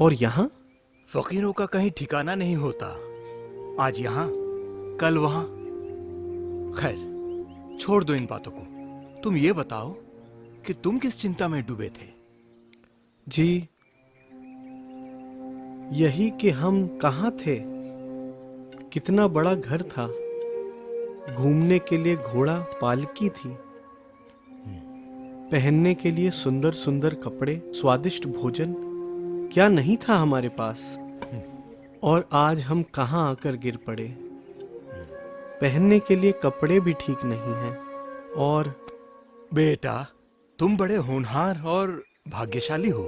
और यहाँ? फकीरों का कहीं ठिकाना नहीं होता। आज यहाँ, कल वहां। खैर, छोड़ दो इन बातों को। तुम ये बताओ कि तुम किस चिंता में डूबे थे? जी, यही कि हम कहाँ थे। कितना बड़ा घर था, घूमने के लिए घोड़ा पालकी थी, पहनने के लिए सुंदर सुंदर कपड़े, स्वादिष्ट भोजन, क्या नहीं था हमारे पास? और आज हम कहाँ आकर गिर पड़े। पहनने के लिए कपड़े भी ठीक नहीं हैं। और बेटा, तुम बड़े होनहार और भाग्यशाली हो।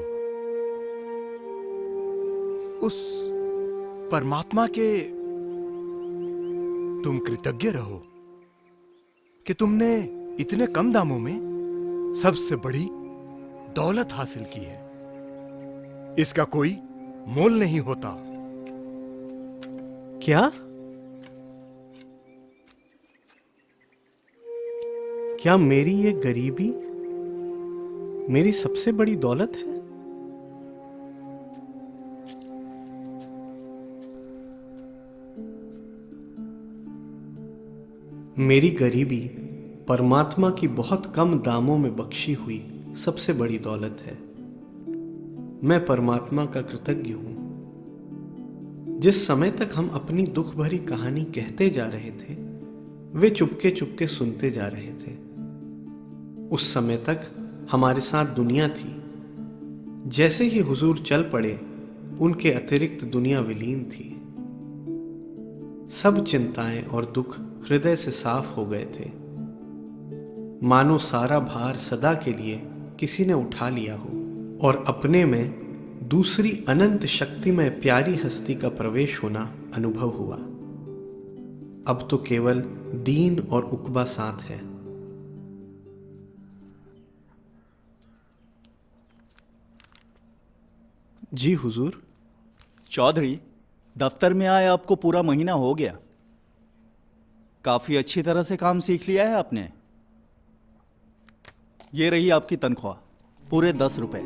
उस परमात्मा के तुम कृतज्ञ रहो कि तुमने इतने कम दामों में सबसे बड़ी दौलत हासिल की है। इसका कोई मोल नहीं होता। क्या क्या मेरी ये गरीबी मेरी सबसे बड़ी दौलत है? मेरी गरीबी परमात्मा की बहुत कम दामों में बख्शी हुई सबसे बड़ी दौलत है। मैं परमात्मा का कृतज्ञ हूं। जिस समय तक हम अपनी दुख भरी कहानी कहते जा रहे थे, वे चुपके चुपके सुनते जा रहे थे। उस समय तक हमारे साथ दुनिया थी। जैसे ही हुजूर चल पड़े, उनके अतिरिक्त दुनिया विलीन थी। सब चिंताएं और दुख हृदय से साफ हो गए थे, मानो सारा भार सदा के लिए किसी ने उठा लिया हो और अपने में दूसरी अनंत शक्ति में प्यारी हस्ती का प्रवेश होना अनुभव हुआ। अब तो केवल दीन और उकबा साथ है। जी हुजूर। चौधरी, दफ्तर में आए आपको पूरा महीना हो गया। काफी अच्छी तरह से काम सीख लिया है आपने। ये रही आपकी तनख्वाह, पूरे 10 रुपए।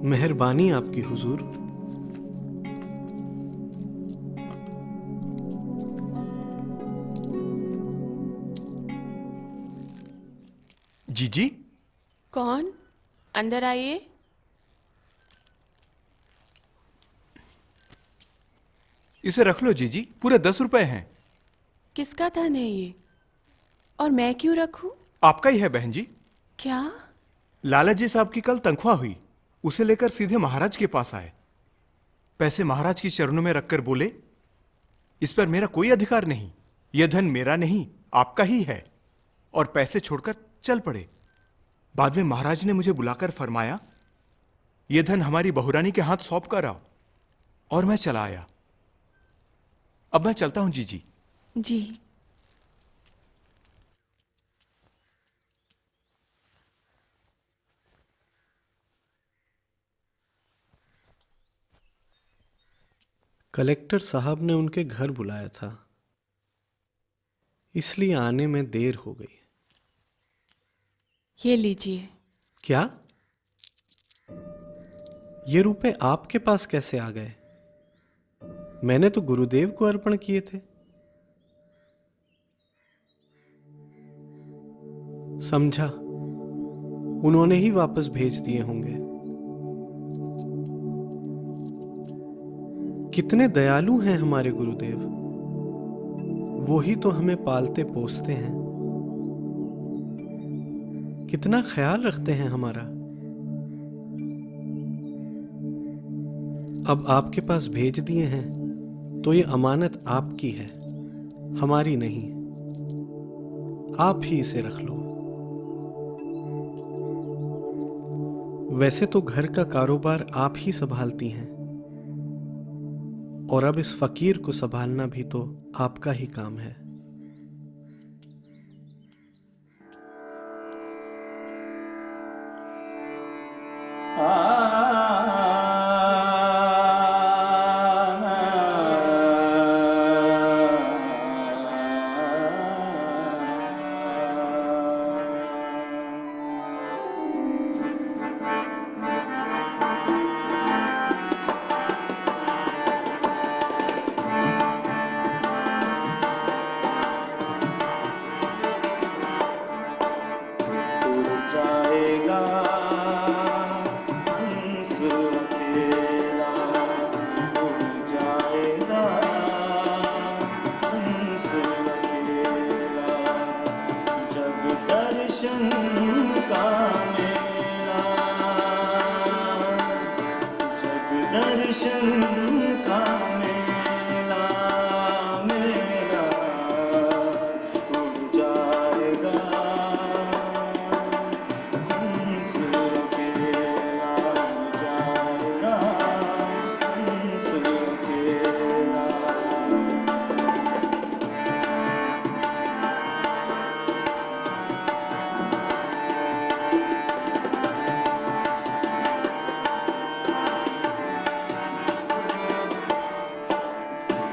मेहरबानी आपकी हुजूर। जीजी? कौन? अंदर आइए। इसे रख लो जीजी, पूरे 10 रुपए हैं। किसका धन है ये? और मैं क्यों रखूं? आपका ही है बहन जी। क्या? लाला जी साहब की कल तनख्वाह हुई, उसे लेकर सीधे महाराज के पास आए। पैसे महाराज के चरणों में रखकर बोले, इस पर मेरा कोई अधिकार नहीं, यह धन मेरा नहीं आपका ही है। और पैसे छोड़कर चल पड़े। बाद में महाराज ने मुझे बुलाकर फरमाया, यह धन हमारी बहुरानी के हाथ सौंप कर आओ। और मैं चला आया। अब मैं चलता हूं जीजी। जी। कलेक्टर साहब ने उनके घर बुलाया था, इसलिए आने में देर हो गई। ये लीजिए। क्या? ये रुपए आपके पास कैसे आ गए? मैंने तो गुरुदेव को अर्पण किए थे। समझा, उन्होंने ही वापस भेज दिए होंगे। कितने दयालु हैं हमारे गुरुदेव। वो ही तो हमें पालते पोसते हैं, कितना ख्याल रखते हैं हमारा। अब आपके पास भेज दिए हैं तो ये अमानत आपकी है, हमारी नहीं। आप ही इसे रख लो। वैसे तो घर का कारोबार आप ही संभालती हैं, और अब इस फकीर को संभालना भी तो आपका ही काम है।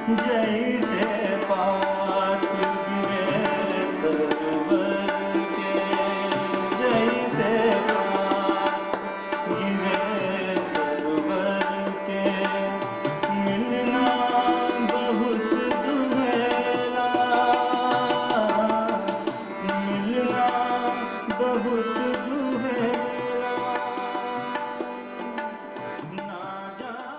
जैसे पात गिरे तरवर के, जैसे पात गिरे तरवर के, मिलना बहुत दुहेला, मिलना बहुत दुहेला, ना जाने।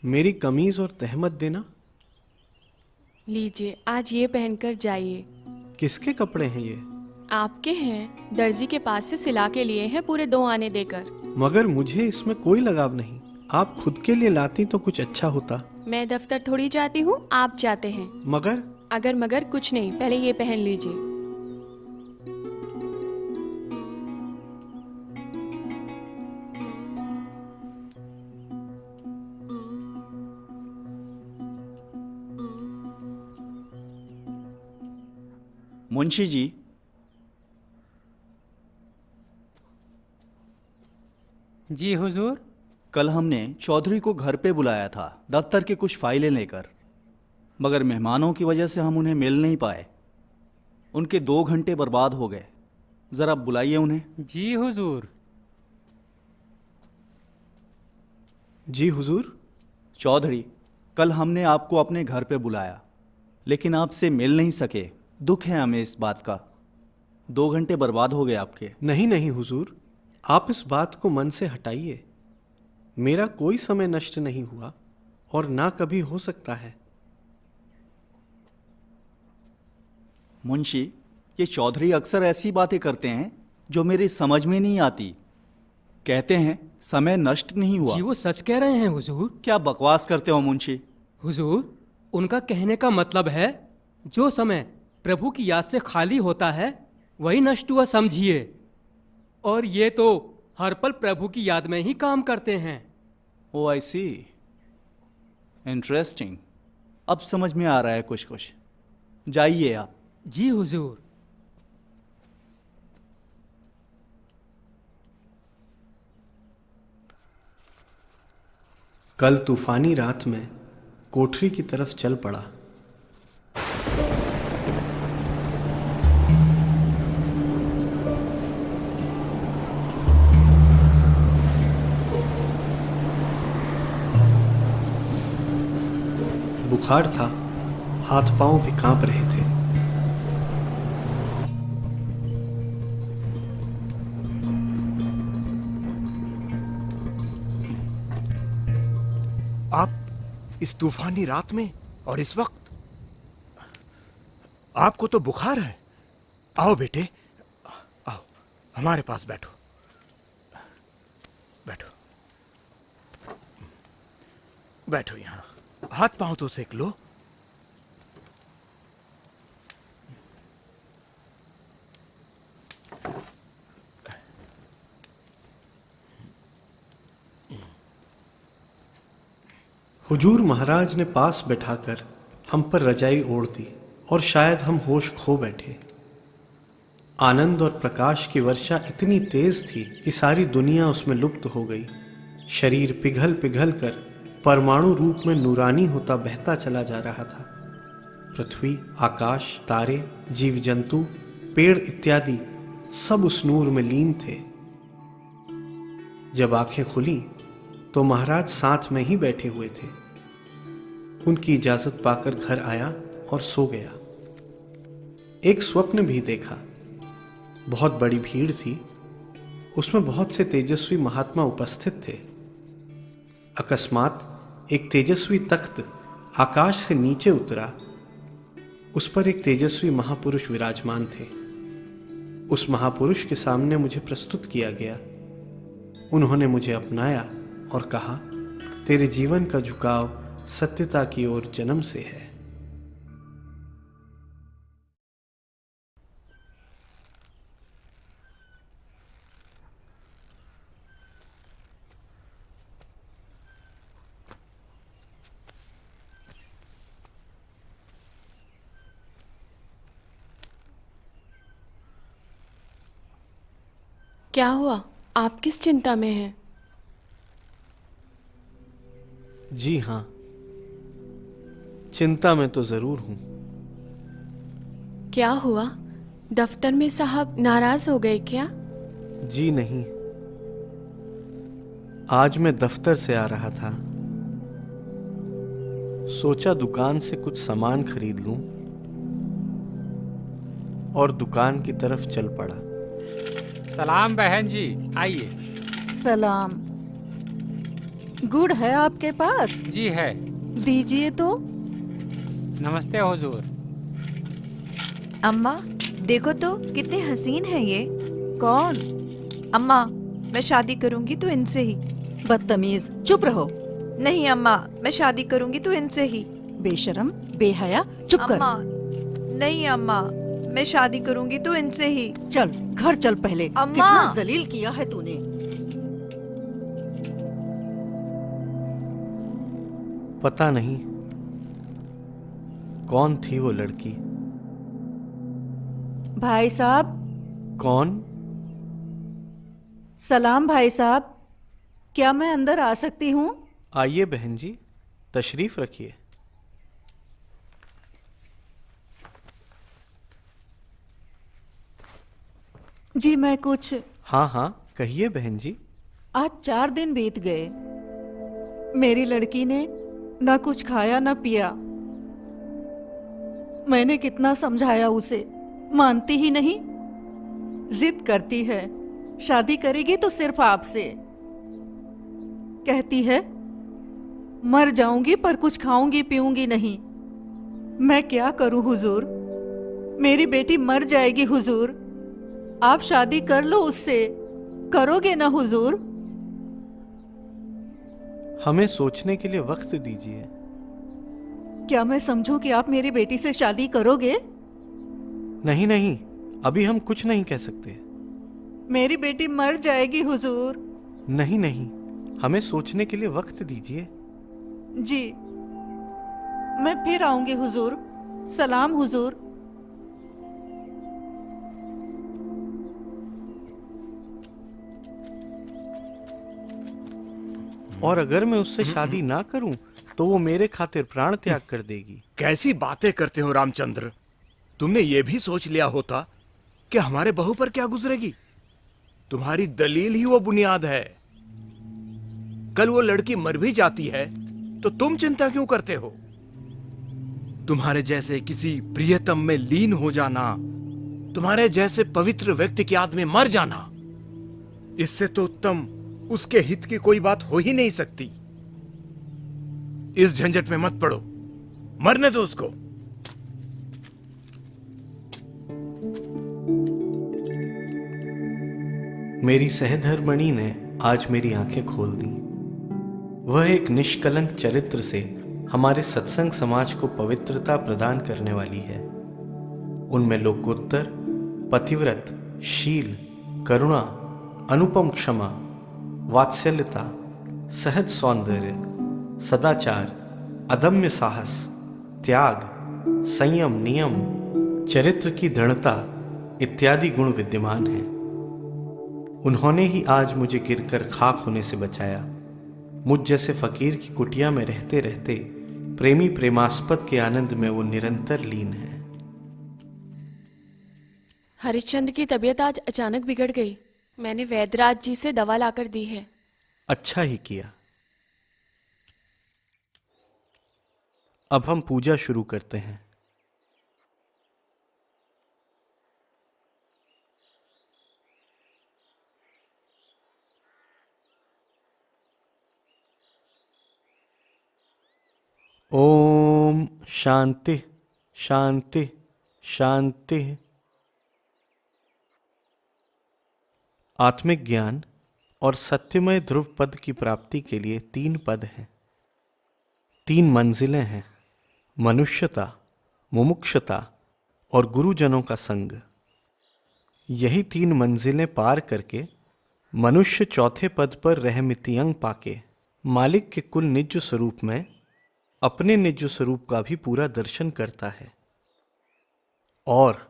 मेरी कमीज और तहमत देना। लीजिए, आज ये पहनकर जाइए। किसके कपड़े हैं ये? आपके हैं, दर्जी के पास से सिला के लिए हैं पूरे 2 आने देकर। मगर मुझे इसमें कोई लगाव नहीं। आप खुद के लिए लाती तो कुछ अच्छा होता। मैं दफ्तर थोड़ी जाती हूँ, आप जाते हैं। मगर अगर मगर कुछ नहीं, पहले ये पहन लीजिए। मुंशी जी, जी हुजूर। कल हमने चौधरी को घर पे बुलाया था दफ्तर की कुछ फाइलें लेकर, मगर मेहमानों की वजह से हम उन्हें मिल नहीं पाए। उनके 2 घंटे बर्बाद हो गए। ज़रा बुलाइए उन्हें। जी हुजूर। जी हुजूर। चौधरी, कल हमने आपको अपने घर पे बुलाया, लेकिन आपसे मिल नहीं सके। दुख है हमें इस बात का। 2 घंटे बर्बाद हो गए आपके। नहीं नहीं हुजूर, आप इस बात को मन से हटाइए। मेरा कोई समय नष्ट नहीं हुआ और ना कभी हो सकता है। मुंशी, ये चौधरी अक्सर ऐसी बातें करते हैं जो मेरी समझ में नहीं आती। कहते हैं समय नष्ट नहीं हुआ। जी वो सच कह रहे हैं हुजूर। क्या बकवास करते हो मुंशी? हुजूर, उनका कहने का मतलब है जो समय प्रभु की याद से खाली होता है वही नष्ट हुआ समझिए। और ये तो हर पल प्रभु की याद में ही काम करते हैं। ओ आई सी, इंटरेस्टिंग। अब समझ में आ रहा है कुछ कुछ। जाइए आप। जी हुजूर। कल तूफानी रात में कोठरी की तरफ चल पड़ा। बुखार था, हाथ पांव भी कांप रहे थे। आप इस तूफानी रात में और इस वक्त? आपको तो बुखार है। आओ बेटे, आओ हमारे पास बैठो। बैठो बैठो यहां। हाथ पांव तो सेक लो। हुजूर महाराज ने पास बैठाकर हम पर रजाई ओढ़ दी और शायद हम होश खो बैठे। आनंद और प्रकाश की वर्षा इतनी तेज थी कि सारी दुनिया उसमें लुप्त हो गई। शरीर पिघल पिघल कर परमाणु रूप में नूरानी होता बहता चला जा रहा था। पृथ्वी, आकाश, तारे, जीव जंतु, पेड़ इत्यादि सब उस नूर में लीन थे। जब आंखें खुली तो महाराज साथ में ही बैठे हुए थे। उनकी इजाजत पाकर घर आया और सो गया। एक स्वप्न भी देखा। बहुत बड़ी भीड़ थी, उसमें बहुत से तेजस्वी महात्मा उपस्थित थे। अकस्मात एक तेजस्वी तख्त आकाश से नीचे उतरा। उस पर एक तेजस्वी महापुरुष विराजमान थे। उस महापुरुष के सामने मुझे प्रस्तुत किया गया। उन्होंने मुझे अपनाया और कहा, तेरे जीवन का झुकाव सत्यता की ओर जन्म से है। क्या हुआ? आप किस चिंता में हैं? जी हाँ, चिंता में तो जरूर हूं। क्या हुआ? दफ्तर में साहब नाराज हो गए क्या? जी नहीं, आज मैं दफ्तर से आ रहा था, सोचा दुकान से कुछ सामान खरीद लूं और दुकान की तरफ चल पड़ा। सलाम बहन जी, आइए। सलाम। गुड़ है आपके पास? जी है। दीजिए तो। नमस्ते हुजूर। अम्मा देखो तो कितने हसीन है ये। कौन? अम्मा मैं शादी करूंगी तो इनसे ही। बदतमीज, चुप रहो। नहीं अम्मा, मैं शादी करूंगी तो इनसे ही। बेशरम, बेहया, चुप कर। अम्मा नहीं अम्मा, मैं शादी करूंगी तो इनसे ही। चल घर चल पहले। अम्मा! कितना जलील किया है तूने। पता नहीं कौन थी वो लड़की। भाई साहब। कौन? सलाम भाई साहब, क्या मैं अंदर आ सकती हूँ? आइए बहन जी, तशरीफ रखिए। जी मैं कुछ। हाँ हाँ, कहिए बहन जी। आज 4 दिन बीत गए, मेरी लड़की ने ना कुछ खाया ना पिया। मैंने कितना समझाया उसे, मानती ही नहीं। जिद करती है शादी करेगी तो सिर्फ आपसे। कहती है मर जाऊंगी पर कुछ खाऊंगी पीऊंगी नहीं। मैं क्या करूं हुजूर, मेरी बेटी मर जाएगी हुजूर। आप शादी कर लो उससे, करोगे ना हुजूर? हमें सोचने के लिए वक्त दीजिए। क्या मैं समझूं कि आप मेरी बेटी से शादी करोगे? नहीं नहीं, अभी हम कुछ नहीं कह सकते। मेरी बेटी मर जाएगी हुजूर। नहीं नहीं, हमें सोचने के लिए वक्त दीजिए। जी मैं फिर आऊंगी हुजूर। सलाम हुजूर। और अगर मैं उससे शादी ना करूं तो वो मेरे खातिर प्राण त्याग कर देगी। कैसी बातें करते हो रामचंद्र। तुमने ये भी सोच लिया होता कि हमारे बहू पर क्या गुजरेगी। तुम्हारी दलील ही वो बुनियाद है। कल वो लड़की मर भी जाती है तो तुम चिंता क्यों करते हो? तुम्हारे जैसे किसी प्रियतम में लीन हो जाना, तुम्हारे जैसे पवित्र व्यक्ति की याद में मर जाना, इससे तो उत्तम उसके हित की कोई बात हो ही नहीं सकती। इस झंझट में मत पड़ो, मरने दो उसको। मेरी सहधर्मणी ने आज मेरी आंखें खोल दी। वह एक निष्कलंक चरित्र से हमारे सत्संग समाज को पवित्रता प्रदान करने वाली है। उनमें लोकोत्तर, पतिव्रत, शील, करुणा, अनुपम क्षमा, वात्सल्यता, सहज सौंदर्य, सदाचार, अदम्य साहस, त्याग, संयम, नियम, चरित्र की दृढ़ता इत्यादि गुण विद्यमान हैं। उन्होंने ही आज मुझे गिरकर खाक होने से बचाया। मुझ जैसे फकीर की कुटिया में रहते रहते प्रेमी प्रेमास्पद के आनंद में वो निरंतर लीन है। हरिश्चंद्र की तबीयत आज अचानक बिगड़ गई। मैंने वैद्यराज जी से दवा लाकर दी है। अच्छा ही किया। अब हम पूजा शुरू करते हैं। ओम शांति शांति शांति। आत्मिक ज्ञान और सत्यमय ध्रुव पद की प्राप्ति के लिए 3 पद हैं, 3 मंजिलें हैं। मनुष्यता, मुमुक्षता और गुरुजनों का संग। यही 3 मंजिलें पार करके मनुष्य चौथे पद पर रहमितियंग पाके मालिक के कुल निज स्वरूप में अपने निज स्वरूप का भी पूरा दर्शन करता है और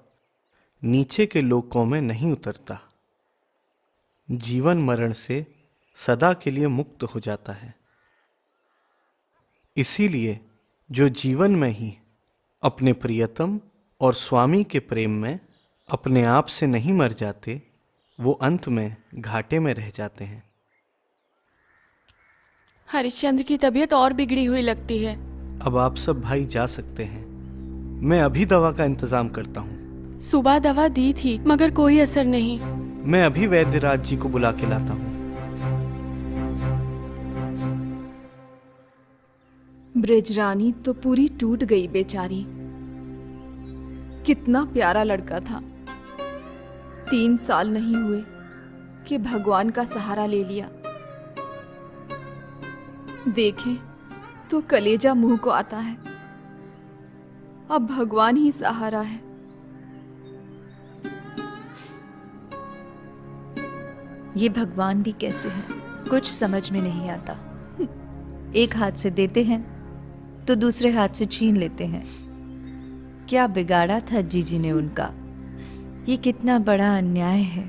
नीचे के लोकों में नहीं उतरता। जीवन मरण से सदा के लिए मुक्त हो जाता है। इसीलिए जो जीवन में ही अपने प्रियतम और स्वामी के प्रेम में अपने आप से नहीं मर जाते, वो अंत में घाटे में रह जाते हैं। हरिश्चंद्र की तबीयत और बिगड़ी हुई लगती है। अब आप सब भाई जा सकते हैं। मैं अभी दवा का इंतजाम करता हूँ। सुबह दवा दी थी मगर कोई असर नहीं। मैं अभी वैद्यराज जी को बुला के लाता हूँ। ब्रजरानी तो पूरी टूट गई बेचारी। कितना प्यारा लड़का था। 3 साल नहीं हुए कि भगवान का सहारा ले लिया। देखें तो कलेजा मुंह को आता है। अब भगवान ही सहारा है। ये भगवान भी कैसे हैं, कुछ समझ में नहीं आता। एक हाथ से देते हैं तो दूसरे हाथ से छीन लेते हैं। क्या बिगाड़ा था जीजी ने उनका? ये कितना बड़ा अन्याय है।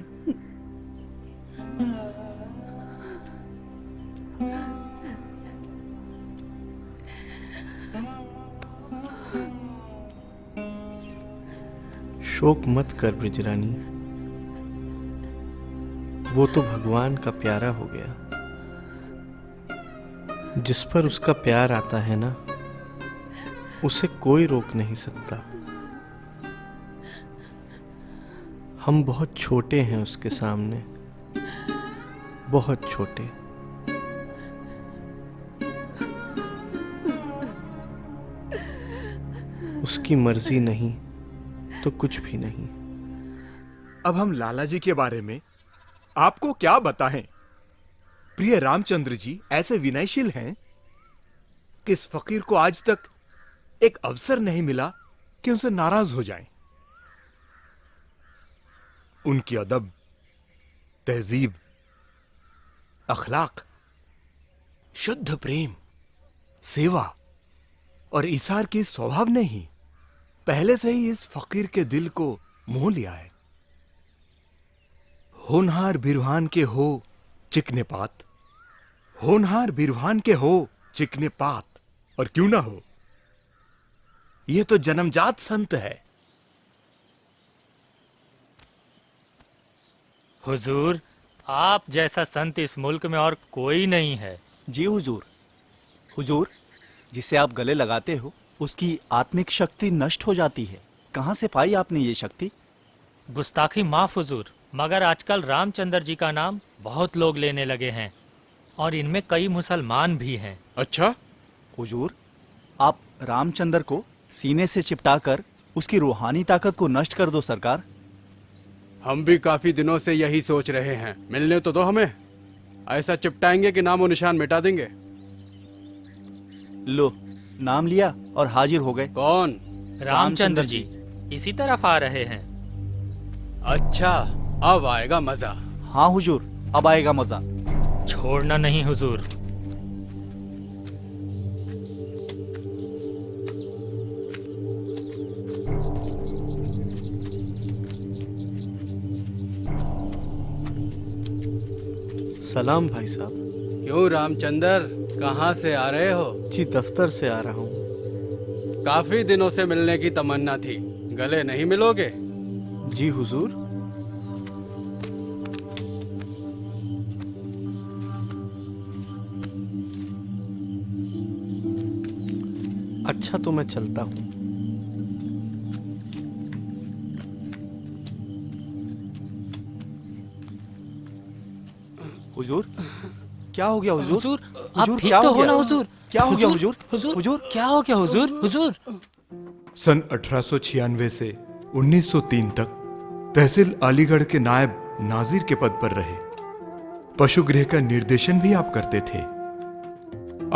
शोक मत कर ब्रजरानी, वो तो भगवान का प्यारा हो गया। जिस पर उसका प्यार आता है ना, उसे कोई रोक नहीं सकता। हम बहुत छोटे हैं उसके सामने, बहुत छोटे। उसकी मर्जी नहीं तो कुछ भी नहीं। अब हम लाला जी के बारे में आपको क्या बताएं? प्रिय रामचंद्र जी ऐसे विनयशील हैं कि इस फकीर को आज तक एक अवसर नहीं मिला कि उनसे नाराज हो जाएं। उनकी अदब, तहजीब, अखलाक, शुद्ध प्रेम, सेवा और ईसार की स्वभाव ने ही पहले से ही इस फकीर के दिल को मोह लिया है। होनहार बिरहान के हो चिकने पात, होनहार बिरहान के हो चिकने पात, और क्यों ना हो, यह तो जन्मजात संत है। हुजूर, आप जैसा संत इस मुल्क में और कोई नहीं है। जी हुजूर। हुजूर, जिसे आप गले लगाते हो उसकी आत्मिक शक्ति नष्ट हो जाती है। कहाँ से पाई आपने ये शक्ति? गुस्ताखी माफ हुजूर, मगर आजकल रामचंद्र जी का नाम बहुत लोग लेने लगे हैं और इनमें कई मुसलमान भी हैं। अच्छा हुजूर, आप रामचंद्र को सीने से चिपटाकर उसकी रूहानी ताकत को नष्ट कर दो सरकार। हम भी काफी दिनों से यही सोच रहे हैं। मिलने तो दो हमें, ऐसा चिपटाएंगे कि नामो निशान मिटा देंगे। लो, नाम लिया और हाजिर हो गए। कौन? रामचंद्र जी इसी तरफ आ रहे हैं। अच्छा, अब आएगा मजा। हाँ हुजूर, अब आएगा मजा। छोड़ना नहीं हुजूर। सलाम भाई साहब। क्यों रामचंद्र, कहाँ से आ रहे हो? जी दफ्तर से आ रहा हूँ। काफी दिनों से मिलने की तमन्ना थी, गले नहीं मिलोगे? जी हुजूर। अच्छा तो मैं चलता हूँ। हुजूर, क्या हो गया हुजूर? हुजूर, आप हुजूर, ठीक क्या तो हो हो ना गया? हुजूर? क्या हो गया हुजूर? हुजूर, हुजूर, क्या हो गया हुजूर? हुजूर, सन 1896 से 1903 तक तहसील अलीगढ़ के नायब नाजिर के पद पर रहे। पशुगृह का निर्देशन भी आप करते थे।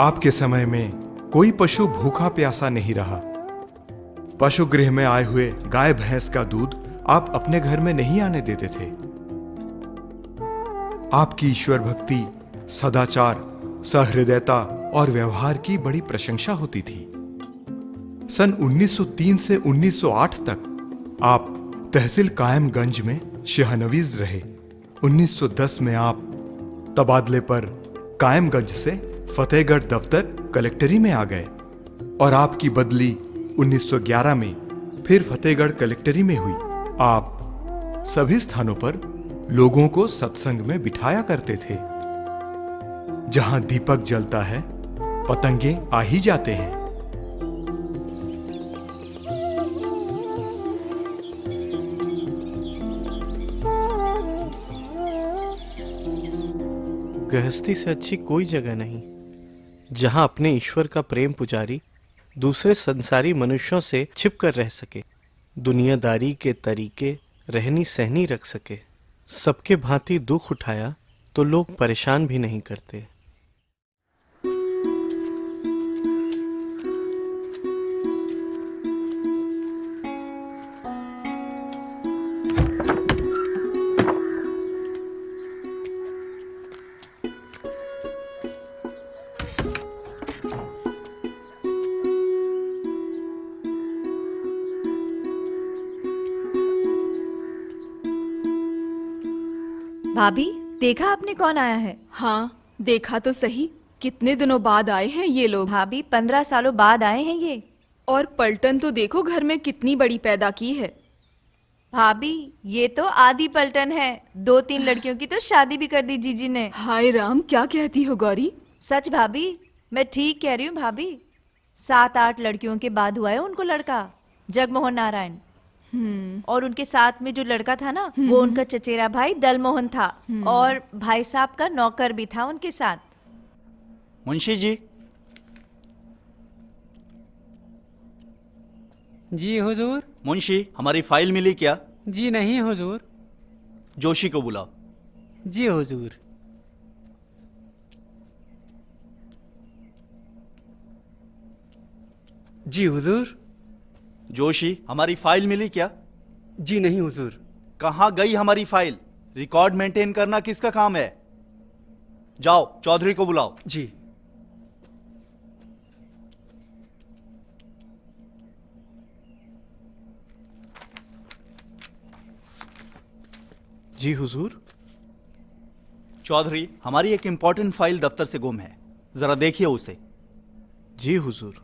आपके समय में कोई पशु भूखा प्यासा नहीं रहा। पशुगृह में आए हुए गाय भैंस का दूध आप अपने घर में नहीं आने देते थे। आपकी ईश्वर भक्ति, सदाचार, सहृदयता और व्यवहार की बड़ी प्रशंसा होती थी। सन 1903 से 1908 तक आप तहसील कायमगंज में शाहनवीज रहे। 1910 में आप तबादले पर कायमगंज से फतेहगढ़ दफ्तर कलेक्टरी में आ गए और आपकी बदली 1911 में फिर फतेहगढ़ कलेक्टरी में हुई। आप सभी स्थानों पर लोगों को सत्संग में बिठाया करते थे। जहां दीपक जलता है पतंगे आ ही जाते हैं। गृहस्थी से अच्छी कोई जगह नहीं जहां अपने ईश्वर का प्रेम पुजारी दूसरे संसारी मनुष्यों से छिप कर रह सके, दुनियादारी के तरीके रहनी सहनी रख सके। सबके भांति दुख उठाया तो लोग परेशान भी नहीं करते। भाभी, देखा आपने कौन आया है? हाँ, देखा तो सही। कितने दिनों बाद आए हैं ये लोग। भाभी, 15 सालों बाद आए हैं ये। और पलटन तो देखो घर में कितनी बड़ी पैदा की है। भाभी, ये तो आधी पलटन है। 2-3 लड़कियों की तो शादी भी कर दी जीजी ने। हाय राम, क्या कहती हो गौरी? सच भाभी, मैं ठीक कह रही हूँ भाभी। 7-8 लड़कियों के बाद हुआ है उनको लड़का, जगमोहन नारायण। और उनके साथ में जो लड़का था ना, वो उनका चचेरा भाई दलमोहन था। और भाई साहब का नौकर भी था उनके साथ। मुंशी जी। जी हुजूर। मुंशी, हमारी फाइल मिली क्या? जी नहीं हुजूर। जोशी को बुलाओ। जी हुजूर। जी हुजूर। जोशी, हमारी फाइल मिली क्या? जी नहीं हुजूर। कहाँ गई हमारी फाइल? रिकॉर्ड मेंटेन करना किसका काम है? जाओ, चौधरी को बुलाओ। जी। जी हुजूर। चौधरी, हमारी एक इंपॉर्टेंट फाइल दफ्तर से गुम है, जरा देखिए उसे। जी हुजूर।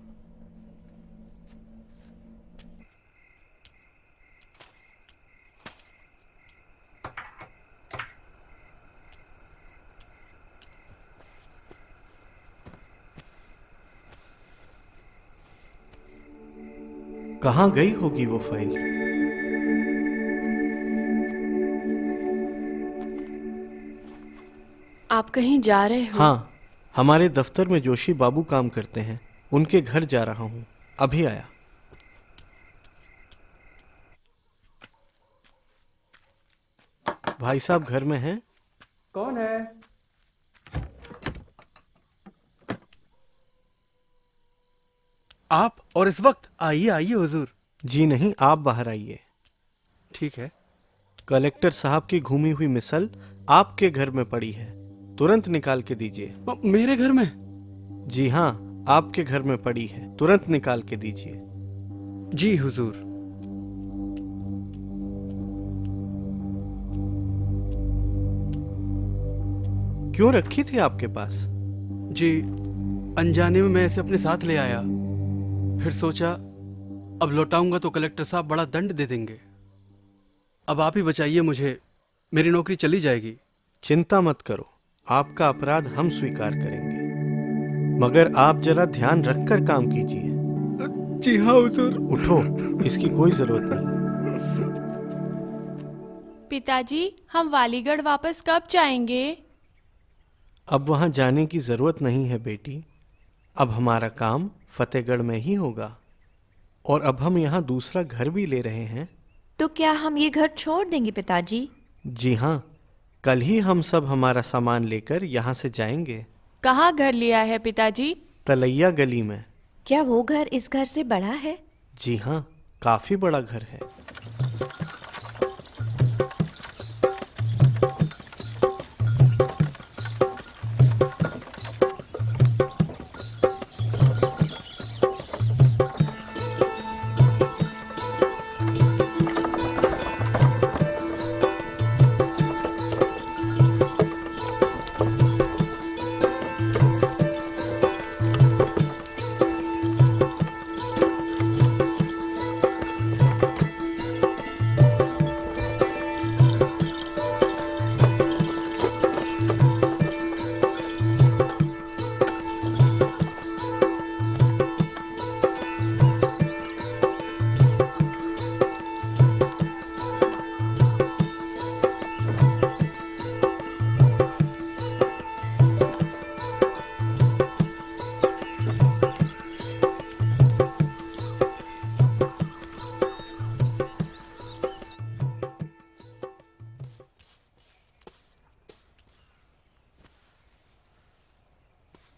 कहाँ गई होगी वो फाइल? आप कहीं जा रहे हो? हाँ, हमारे दफ्तर में जोशी बाबू काम करते हैं, उनके घर जा रहा हूँ, अभी आया। भाई साहब घर में हैं? कौन है? आप? और इस वक्त? आइए आइए हुजूर। जी नहीं, आप बाहर आइए। ठीक है। कलेक्टर साहब की घूमी हुई मिसल आपके घर में पड़ी है, तुरंत निकाल के दीजिए। मेरे घर में? जी हाँ, आपके घर में पड़ी है, तुरंत निकाल के दीजिए। जी हुजूर। क्यों रखी थी आपके पास? जी, अनजाने में मैं इसे अपने साथ ले आया, फिर सोचा अब लौटाऊंगा तो कलेक्टर साहब बड़ा दंड दे देंगे। अब आप ही बचाइए मुझे, मेरी नौकरी चली जाएगी। चिंता मत करो, आपका अपराध हम स्वीकार करेंगे, मगर आप जरा ध्यान रखकर काम कीजिए। जी हाँ हुजूर। उठो, इसकी कोई जरूरत नहीं। पिताजी, हम वालीगढ़ वापस कब जाएंगे? अब वहां जाने की जरूरत नहीं है बेटी, अब हमारा काम फतेहगढ़ में ही होगा, और अब हम यहाँ दूसरा घर भी ले रहे हैं। तो क्या हम ये घर छोड़ देंगे पिताजी? जी हाँ, कल ही हम सब हमारा सामान लेकर यहाँ से जाएंगे। कहाँ घर लिया है पिताजी? तलैया गली में। क्या वो घर इस घर से बड़ा है? जी हाँ, काफी बड़ा घर है।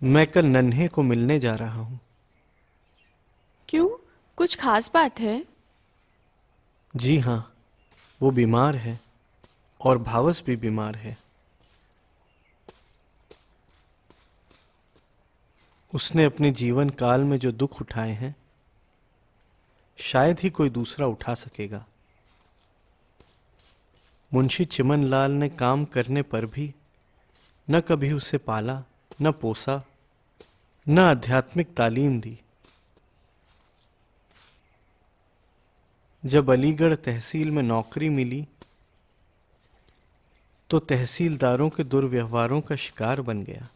मैं कल नन्हे को मिलने जा रहा हूं। क्यों, कुछ खास बात है? जी हाँ, वो बीमार है और भावस भी बीमार है। उसने अपने जीवन काल में जो दुख उठाए हैं, शायद ही कोई दूसरा उठा सकेगा। मुंशी चिमन लाल ने काम करने पर भी न कभी उसे पाला, न पोसा, न आध्यात्मिक तालीम दी। जब अलीगढ़ तहसील में नौकरी मिली तो तहसीलदारों के दुर्व्यवहारों का शिकार बन गया।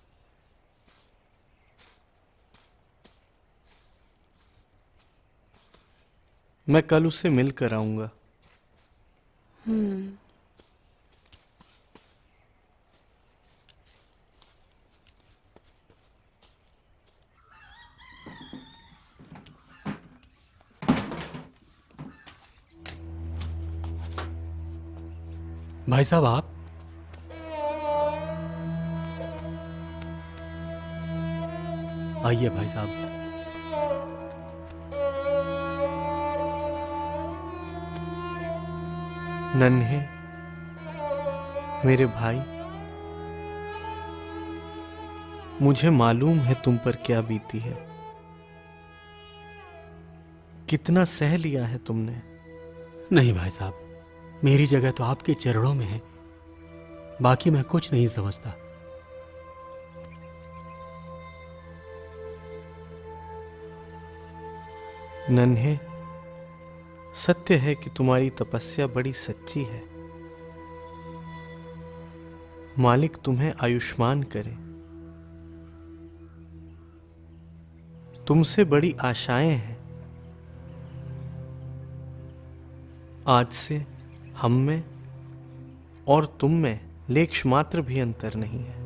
मैं कल उसे मिलकर आऊंगा। भाई साहब, आप आइए भाई साहब। नन्हे, मेरे भाई, मुझे मालूम है तुम पर क्या बीती है, कितना सह लिया है तुमने। नहीं भाई साहब, मेरी जगह तो आपके चरणों में है, बाकी मैं कुछ नहीं समझता। नन्हे, सत्य है कि तुम्हारी तपस्या बड़ी सच्ची है। मालिक तुम्हें आयुष्मान करे। तुमसे बड़ी आशाएं हैं। आज से हम में और तुम में लेक्ष मात्र भी अंतर नहीं है।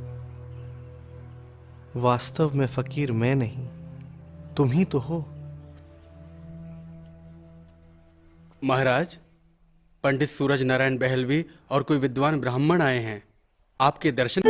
वास्तव में फकीर मैं नहीं, तुम ही तो हो। महाराज, पंडित सूरज नारायण बहलवी और कोई विद्वान ब्राह्मण आए हैं, आपके दर्शन